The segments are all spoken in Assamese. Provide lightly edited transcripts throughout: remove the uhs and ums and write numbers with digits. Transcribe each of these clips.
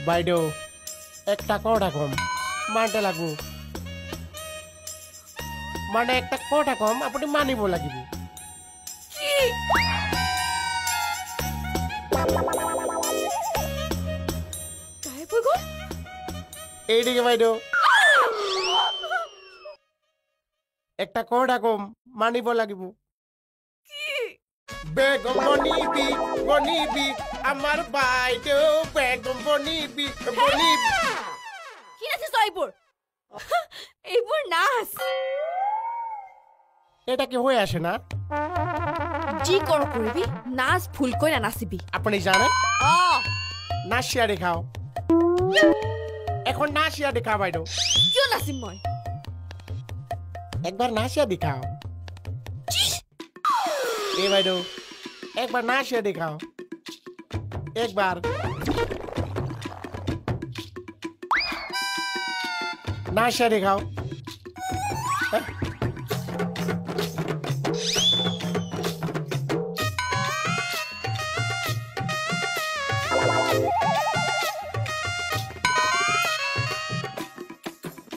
বাইদেউ একটা কটা কম মানতে লাগবো মানে একটা কটা কম আপনি মানিব লাগিব এইদিকে বাইদেউ একটা কটা কম মানিব লাগিব বেগম বনিবি আমার বাইদেউ বেগম বনিবি কি নাচিছ এইবোৰ নাচ এটা কি হয়ে আসে না যি কৰ কৰিবি নাচ ভুলকৈ নানাচিবি আপনি জানে নাচিয়া দেখাও এখন নাচিয়া দেখা বাইদেউ কিয় নাচিম মই একবার নাচিয়া দেখাও ए বাইদেউ একবার নাচিয়া দেখাও একবার নাচিয়া দেখাও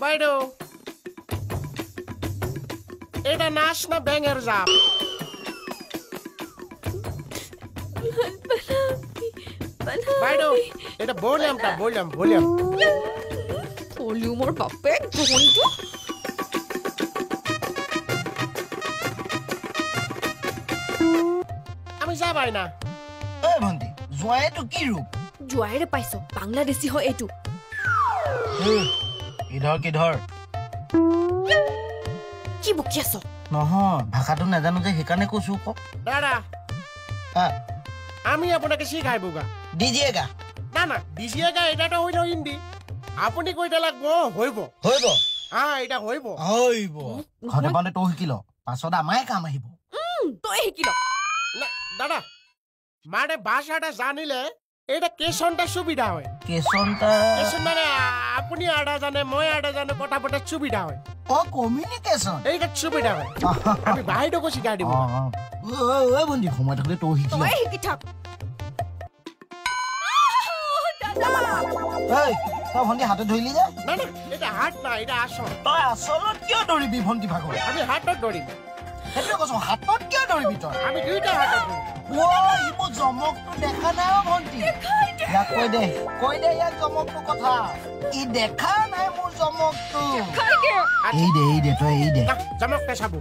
বাইদেউ এটা নাচ না ব্যাঙের জাপ বাইদেউ এটা ভলিউমটা ভলিউম ভলিউমৰ বাপেক ঘণ্টো আমি যাবাই না এই ভন্টি জোৱাইটো কি ৰূপ জোৱাইৰে পাইছ বাংলাদেশী হয় এইটো ধৰ কি বকি আছ নহয় ভাষাটো নাজানো যে সেইকাৰণে কৈছো ক দাদা আমি আপনাকে শিখাইবো গা দিজিয়েগা না না দিজিয়েগা এটা তো হইল হিন্দি আপনি কইটা লাগবো হইব এটা হইব ঘৰতে পালে তই শিকিল পাছত আমাৰে কাম আহিব তই শিকিল দাদা মানে ভাষাটা জানিলে এটা কেশনটা সুবিধা হয় কেশন মানে আপনি আডা জানে মই আডা জানে কথা পতা সুবিধা হয় কমিউনিকেশন এইটা সুবিধা হয় আমি বাইদেউকো শিকাই দিব ওই বন্ধু সময় থাকলে তই শিকি থাক তই ভন্টি হাতত ধৰিলি যে না না এটা হাত না এটা আসল তই আসলত কিয় দৌৰিবি ভন্টি ভাগৰ আমি হাতত দৌৰিম সেইটো কৈছো হাতত কিয় দৌৰিবি তই আমি দুইটা হাতত দৌৰিম মোৰ জমকটো দেখা নাই ভন্টি ইয়াক কৈ দে ইয়াক জমকটো কথা ই দেখা নাই মোৰ জমকটো এই দে তই এই দে জমকটা চাব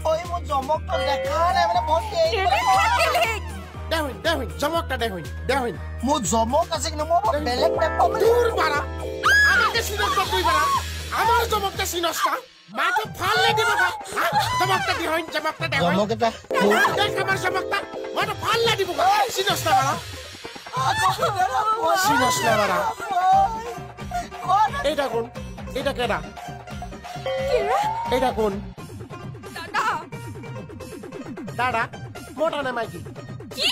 ওই মোৰ জমকটো দেখা নাই মানে ভন্টি দেহইন জমকটা দেহইন মোৰ জমক আছে কিন্তু মোৰ বেলেগ টাইপৰ দূর বাড়া আমাকে সিনস্তা তুই বাড়া আমার জমকটা সিনস্তা মাকে ফাললে দিব না জমকটা জমকটা জমক এটা দেখ আমার জমকটা মাকে ফাললে দিব না সিনস্তা বাড়া সিনস্তা বাড়া এটা কোন এটা কেডা এটা কোন দাদা মোটা না মাইকি কি